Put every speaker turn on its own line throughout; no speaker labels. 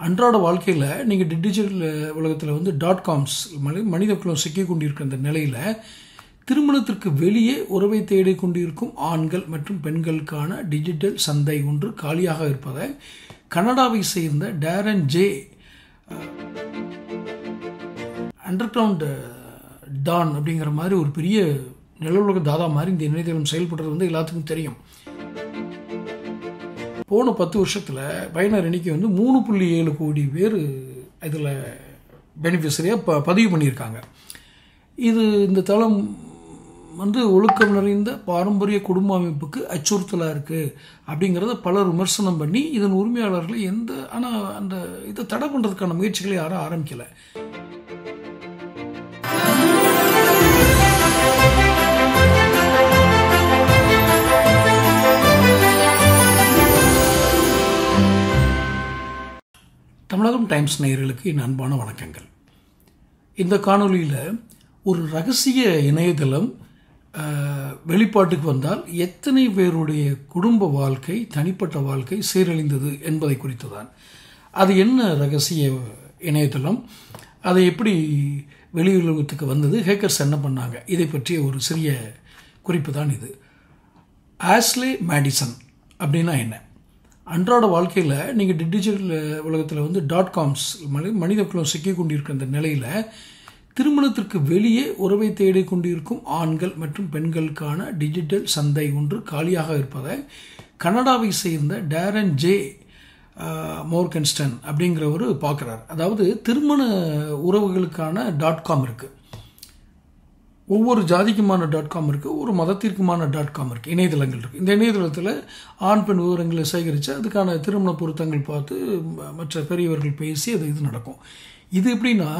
அன்றாட வாழ்க்கையில் நீங்கள் டிஜிட்டல் உலகத்தில் வந்து .coms மனித குலம் சிக்கிக் கொண்டிருக்கிற அந்த நிலையில் திருமணத்திற்கு வெளியே உறவை தேடிக் கொண்டிருக்கும் ஆண்கள் மற்றும் பெண்களுக்கான டிஜிட்டல் சந்தை ஒன்று காலியாக இருப்பதை கனடாவை சேர்ந்த டேரன் ஜே அண்டர்கிரவுண்ட் டான் அப்படிங்கிற மாதிரி ஒரு பெரிய நிலவுலக தாதா மாதிரி இந்த இணையதளம் செயல்படுறது வந்து எல்லாத்துக்கும் தெரியும். போன 10 வருஷத்தில் பயனர் எண்ணிக்கை வந்து 3.7 கோடி பேர் இதில் பெனிஃபிஷரியாக பதிவு பண்ணியிருக்காங்க. இந்த தளம் வந்து ஒழுக்கம் நிறைந்த பாரம்பரிய குடும்ப அமைப்புக்கு அச்சுறுத்தலாக இருக்குது அப்படிங்கிறத பலர் விமர்சனம் பண்ணி இதன் உரிமையாளர்கள் ஆனால் அந்த இதை தடை பண்ணுறதுக்கான முயற்சிகளை யாரும் ஆரம்பிக்கலை. தமிழகம் டைம்ஸ் நேயர்களுக்கு என் அன்பான வணக்கங்கள். இந்த காணொலியில் ஒரு ரகசிய இணையதளம் வெளிப்பாட்டுக்கு வந்தால் எத்தனை பேருடைய குடும்ப வாழ்க்கை, தனிப்பட்ட வாழ்க்கை சீரழிந்தது என்பதை குறித்து தான். அது என்ன ரகசிய இணையதளம், அதை எப்படி வெளியுலகத்துக்கு வந்தது, ஹேக்கர்ஸ் என்ன பண்ணாங்க, இதை பற்றிய ஒரு சிறிய குறிப்பு தான் இது. ஆஸ்லே மேடிசன் அப்படின்னா என்ன? அன்றாட வாழ்க்கையில் நீங்கள் டிஜிட்டல் உலகத்தில் வந்து .coms மனித குலம் சிக்கிக் கொண்டிருக்கிற அந்த நிலையில் திருமணத்திற்கு வெளியே உறவை தேடிக் கொண்டிருக்கும் ஆண்கள் மற்றும் பெண்களுக்கான டிஜிட்டல் சந்தை ஒன்று காலியாக இருப்பதை கனடாவை சேர்ந்த டேரன் ஜே மோர்கன்ஸ்டன் அப்படிங்கிறவர் பார்க்குறார். அதாவது திருமண உறவுகளுக்கான .com இருக்குது, ஒவ்வொரு ஜாதிக்குமான .com இருக்குது, ஒரு மதத்திற்குமான .com இருக்குது, இணையதளங்கள் இருக்குது. இந்த இணையதளத்தில் ஆண் பெண் விவரங்களை சேகரித்து அதுக்கான திருமண பொருத்தங்கள் பார்த்து மற்ற பெரியவர்கள் பேசி இது நடக்கும். இது எப்படின்னா,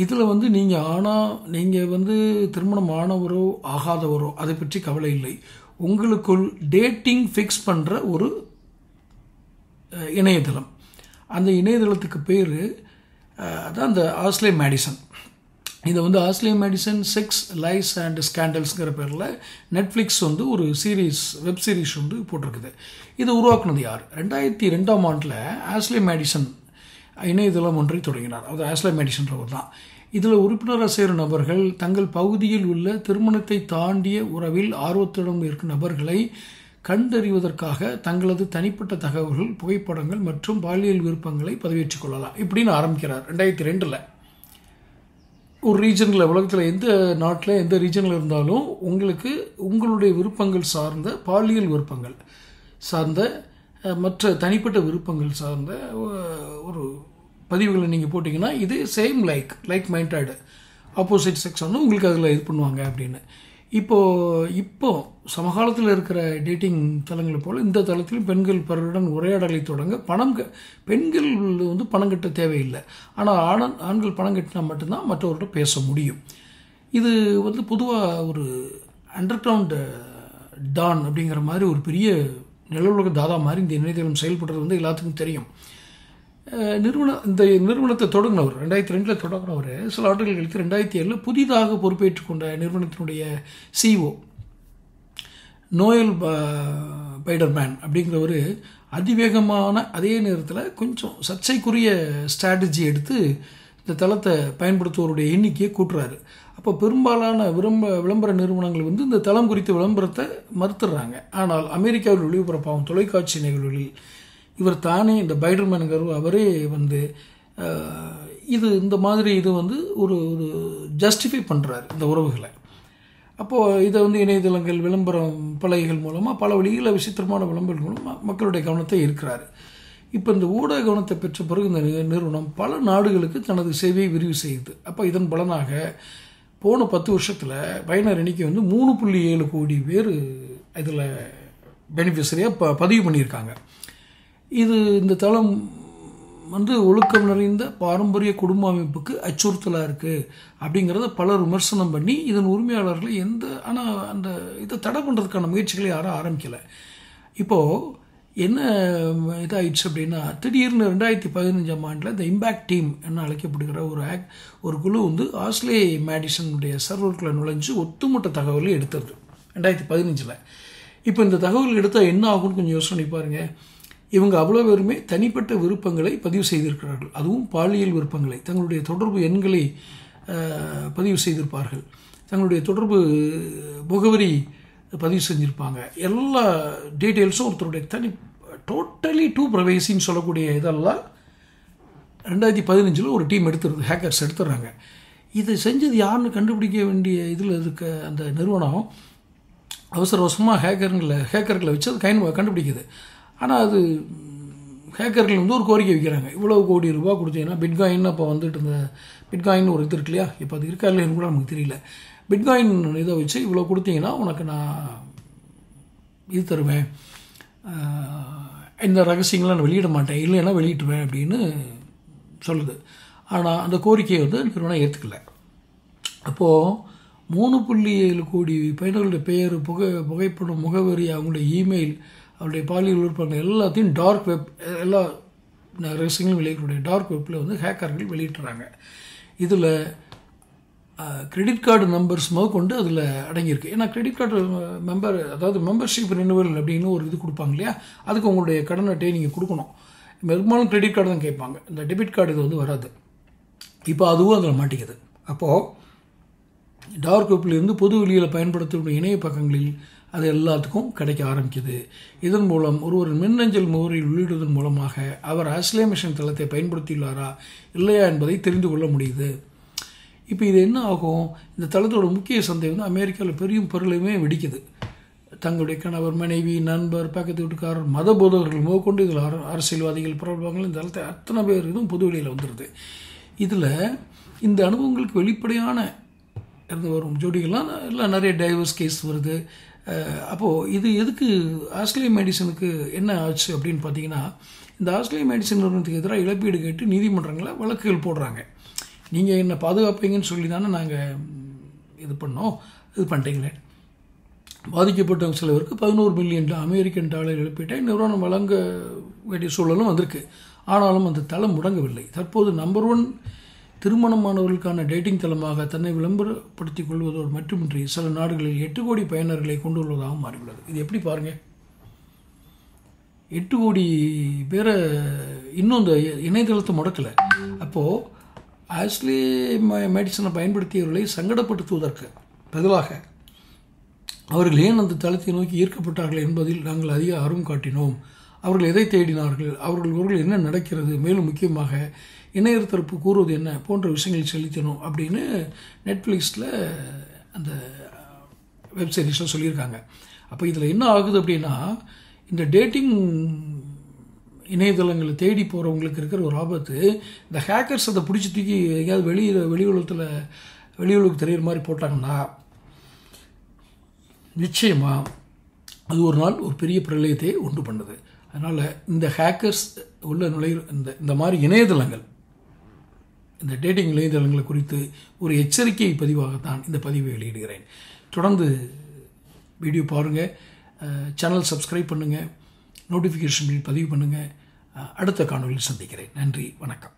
இதில் வந்து நீங்கள் வந்து திருமணம் ஆனவரோ ஆகாதவரோ அதை பற்றி கவலை இல்லை. உங்களுக்குள் டேட்டிங் ஃபிக்ஸ் பண்ணுற ஒரு இணையதளம். அந்த இணையதளத்துக்கு பேர் அதான் அந்த ஆஸ்லே மேடிசன். இதை வந்து ஆஸ்லே மேடிசன் செக்ஸ் லைஸ் அண்ட் ஸ்கேண்டல்ஸுங்கிற பேரில் நெட்ஃப்ளிக்ஸ் வந்து ஒரு வெப் சீரிஸ் வந்து போட்டிருக்குது. இதை உருவாக்குனது யார்? 2002ஆம் ஆண்டில் ஆஸ்லே மேடிசன் இணையதளம் ஒன்றை தொடங்கினார். அது ஆஸ்லே மேடிசன்றவர் தான். இதில் உறுப்பினராக சேரும் நபர்கள் தங்கள் பகுதியில் உள்ள திருமணத்தை தாண்டிய உறவில் ஆர்வத்துடன் இருக்கும் நபர்களை கண்டறிவதற்காக தங்களது தனிப்பட்ட தகவல்கள், புகைப்படங்கள் மற்றும் பாலியல் விருப்பங்களை பதிவேற்றிக் கொள்ளலாம் இப்படின்னு ஆரம்பிக்கிறார் 2002. ஒரு ரீஜனில், உலகத்தில் எந்த நாட்டில் எந்த ரீஜனில் இருந்தாலும் உங்களுக்கு உங்களுடைய விருப்பங்கள் சார்ந்த, பாலியல் விருப்பங்கள் சார்ந்த, மற்ற தனிப்பட்ட விருப்பங்கள் சார்ந்த ஒரு பதிவுகளை நீங்கள் போட்டிங்கன்னா இது same like minded opposite sex வந்து உங்களுக்கு அதில் இது பண்ணுவாங்க அப்படின்னு. இப்போ சமகாலத்தில் இருக்கிற டேட்டிங் தளங்களை போல் இந்த தளத்திலும் பெண்கள் பலருடன் உரையாடலை தொடங்க பெண்கள் வந்து பணம் கட்ட தேவையில்லை. ஆனால் ஆண்கள் பணம் கட்டினா மட்டும்தான் மற்றவர்கிட்ட பேச முடியும். இது வந்து பொதுவாக ஒரு அண்டர்கிரவுண்ட் டான் அப்படிங்கிற மாதிரி ஒரு பெரிய நிலவுலக தாதா மாதிரி இந்த இணையதளம் செயல்படுறது வந்து எல்லாத்துக்கும் தெரியும். இந்த நிறுவனத்தை தொடங்கினவர் 2002 தொடங்கினவர் சில ஆண்டுகள் கழித்து 2007 புதிதாக பொறுப்பேற்றுக் கொண்ட நிறுவனத்தினுடைய CEO நோயல் பைடர்மேன் அப்படிங்கிறவர் அதிவேகமான, அதே நேரத்தில் கொஞ்சம் சர்ச்சைக்குரிய ஸ்ட்ராட்டஜி எடுத்து இந்த தளத்தை பயன்படுத்துவோருடைய எண்ணிக்கையை கூட்டுறாரு. அப்போ பெரும்பாலான விளம்பர நிறுவனங்கள் வந்து இந்த தளம் குறித்த விளம்பரத்தை மறுத்துடுறாங்க. ஆனால் அமெரிக்காவில் ஒளிபரப்பாகும் தொலைக்காட்சி நிகழ்வுகளில் இவர் தானே, இந்த பைடர்மேனுங்கிறவர் அவரே வந்து இந்த மாதிரி வந்து ஒரு ஜஸ்டிஃபை பண்ணுறாரு இந்த உறவுகளை. அப்போது இதை வந்து இணையதளங்கள், விளம்பரம் பலகைகள் மூலமாக பல வழிகளில் விசித்திரமான விளம்பரங்கள் மூலமாக மக்களுடைய கவனத்தை ஈர்க்கிறாரு. இப்போ இந்த ஊடக கவனத்தை பெற்ற பிறகு இந்த நிறுவனம் பல நாடுகளுக்கு தனது சேவையை விரிவு செய்யுது. அப்போ இதன் பலனாக போன 10 வருஷத்தில் பயனர் எண்ணிக்கை வந்து 3.7 கோடி பேர் இதில் பெனிஃபிஷரியாக பதிவு பண்ணியிருக்காங்க. இந்த தளம் வந்து ஒழுக்கம் நிறைந்த பாரம்பரிய குடும்ப அமைப்புக்கு அச்சுறுத்தலாக இருக்குது அப்படிங்கிறத பலர் விமர்சனம் பண்ணி இதன் உரிமையாளர்கள் ஆனால் அந்த இதை தடை பண்ணுறதுக்கான முயற்சிகளை யாரும் ஆரம்பிக்கலை. இப்போது என்ன இதாகிடுச்சு அப்படின்னா, திடீர்னு 2015ஆம் ஆண்டில் இந்த இம்பேக்ட் டீம் என்ன அழைக்கப்படுகிற ஒரு குழு வந்து ஆஸ்லே மேடிசனுடைய சர்வர்களை நுழைஞ்சு ஒட்டுமொத்த தகவலை எடுத்துருது 2015. இப்போ இந்த தகவல் எடுத்தால் என்ன ஆகும்னு கொஞ்சம் யோசனை பாருங்கள். இவங்க அவ்வளோ பேருமே தனிப்பட்ட விருப்பங்களை பதிவு செய்திருக்கிறார்கள். அதுவும் பாலியல் விருப்பங்களை, தங்களுடைய தொடர்பு எண்களை பதிவு செய்திருப்பார்கள், தங்களுடைய தொடர்பு முகவரி பதிவு செஞ்சுருப்பாங்க. எல்லா டீட்டெயில்ஸும் ஒருத்தருடைய டோட்டலி டூ ப்ரைவேசின்னு சொல்லக்கூடிய இதெல்லாம் 2015 ஒரு டீம் எடுத்துருது, ஹேக்கர்ஸ் எடுத்துடுறாங்க. இதை செஞ்சது யாருன்னு கண்டுபிடிக்க வேண்டிய இதில் இருக்க அந்த நிறுவனம் அவசர அவசரமாக ஹேக்கர்களை வச்சு அது கண்டுபிடிக்குது. ஆனால் அது ஹேக்கர்கள் வந்து ஒரு கோரிக்கை வைக்கிறாங்க, இவ்வளோ கோடி ரூபா கொடுத்தீங்கன்னா பிட்காயின், அப்போ வந்துட்டு இந்த பிட்காயின் ஒரு இது இருக்கு இல்லையா, இப்போ அது இருக்கா இல்லைன்னு கூட நமக்கு தெரியல. பிட்காயின் இதை வச்சு இவ்வளோ கொடுத்தீங்கன்னா உனக்கு நான் இது தருவேன், இந்த ரகசியங்கள்லாம் நான் வெளியிட மாட்டேன், இல்லைன்னா வெளியிட்டுவேன் அப்படின்னு சொல்லுது. ஆனால் அந்த கோரிக்கையை வந்து நிறுவனம் ஏற்றுக்கல. அப்போது 3.7 கோடி பயனர்களுடைய பெயர், புகைப்படம், முகவரி, அவங்களுடைய இமெயில், அவருடைய பாலியல் விருப்பங்கள் எல்லாத்தையும் டார்க் வெப், எல்லா ரகசியங்களும் வெளியிடக்கூடிய டார்க் வெப்பில் வந்து ஹேக்கர்கள் வெளியிட்டுறாங்க. இதில் கிரெடிட் கார்டு நம்பர்ஸ் கொண்டு அதில் அடங்கியிருக்கு. ஏன்னா கிரெடிட் கார்டு அதாவது மெம்பர்ஷிப் ரெனுவல் அப்படின்னு ஒரு இது கொடுப்பாங்க இல்லையா, அதுக்கு உங்களுடைய கடன் அட்டையை நீங்கள் கொடுக்கணும். பெரும்பாலும் கிரெடிட் கார்டு தான் கேட்பாங்க, இந்த டெபிட் கார்டு இது வந்து வராது. இப்போ அதுவும் அதில் மாட்டிக்குது. அப்போது டார்க் வெப்பிலிருந்து பொது வெளியில் பயன்படுத்தக்கூடிய இணைய பக்கங்களில் அது எல்லாத்துக்கும் கிடைக்க ஆரம்பிக்குது. இதன் மூலம் ஒருவர் மின்னஞ்சல் முகவரியில் உள்ளிடுவதன் மூலமாக அவர் ஆஸ்லேமேஷன் தளத்தை பயன்படுத்தியுள்ளாரா இல்லையா என்பதை தெரிந்து கொள்ள முடியுது. இப்போ இது என்ன ஆகும், இந்த தளத்தோட முக்கிய சந்தை வந்து அமெரிக்காவில் பெரிய பொருளையுமே வெடிக்குது. தங்களுடைய கணவர், மனைவி, நண்பர், பக்கத்து வீட்டுக்காரர், மத போதகர்கள் முதற்கொண்டு இதில் அரசியல்வாதிகள், பிரபலங்கள், இந்த தளத்தை அத்தனை பேர் இதுவும் பொது வெளியில் வந்துடுது. இதில் இந்த அனுபவங்களுக்கு வெளிப்படையான இருந்து வரும் ஜோடிகள்லாம் எல்லாம் நிறைய டைவர்ஸ் கேஸ் வருது. அப்போது இது எதுக்கு ஆஸ்லே மெடிசனுக்கு என்ன ஆச்சு அப்படின்னு பார்த்தீங்கன்னா, இந்த ஆஸ்லே மெடிசன் நிறுவனத்துக்கு எதிராக இழப்பீடு கேட்டு நீதிமன்றங்களில் வழக்குகள் போடுறாங்க. நீங்கள் என்ன பாதுகாப்பீங்கன்னு சொல்லி தானே நாங்கள் இது பண்ணிட்டீங்களே. பாதிக்கப்பட்ட சிலவருக்கு 11 மில்லியன் அமெரிக்கன் டாலர் இழப்பீட்டை நிறுவனம் வழங்க வேண்டிய சூழலும் வந்திருக்கு. ஆனாலும் அந்த தளம் முடங்கவில்லை. தற்போது நம்பர் 1 திருமணமானவர்களுக்கான டேட்டிங் தளமாக தன்னை விளம்பரப்படுத்திக் கொள்வதோடு மட்டுமின்றி சில நாடுகளில் 8 கோடி பயனர்களை கொண்டுள்ளதாகவும் மாறியுள்ளது. இது எப்படி பாருங்கள், 8 கோடி பேரை இன்னும் இந்த இணையதளத்தை முடக்கலை. அப்போது ஆஸ்லே மெடிசனை பயன்படுத்தியவர்களை சங்கடப்படுத்துவதற்கு பதிலாக அவர்கள் ஏன் அந்த தளத்தை நோக்கி ஈர்க்கப்பட்டார்கள் என்பதில் நாங்கள் அதிக ஆர்வம் காட்டினோம். அவர்கள் எதை தேடினார்கள், அவர்கள் என்ன நடக்கிறது, மேலும் முக்கியமாக இணையர் தரப்பு கூறுவது என்ன போன்ற விஷயங்கள் செலுத்தணும் அப்படின்னு நெட்ஃப்ளிக்ஸில் அந்த வெப் சீரிஸில் சொல்லியிருக்காங்க. அப்போ இதில் என்ன ஆகுது அப்படின்னா, இந்த டேட்டிங் இணையதளங்களை தேடி போகிறவங்களுக்கு இருக்கிற ஒரு ஆபத்து, இந்த ஹேக்கர்ஸ் அதை பிடிச்சி தூக்கி எங்கேயாவது வெளியுலகத்துக்கு தெரிகிற மாதிரி போட்டாங்கன்னா நிச்சயமாக அது ஒரு நாள் ஒரு பெரிய பிரளயத்தை உண்டு பண்ணுது. அதனால் இந்த ஹேக்கர்ஸ் உள்ள இந்த மாதிரி இணையதளங்கள், இந்த டேட்டிங் இணையதளங்களை குறித்து ஒரு எச்சரிக்கை பதிவாகத்தான் இந்த பதிவை வெளியிடுகிறேன். தொடர்ந்து வீடியோ பாருங்கள், சேனல் சப்ஸ்கிரைப் பண்ணுங்கள், நோட்டிஃபிகேஷன் பதிவு பண்ணுங்கள். அடுத்த காணொலியில் சந்திக்கிறேன். நன்றி, வணக்கம்.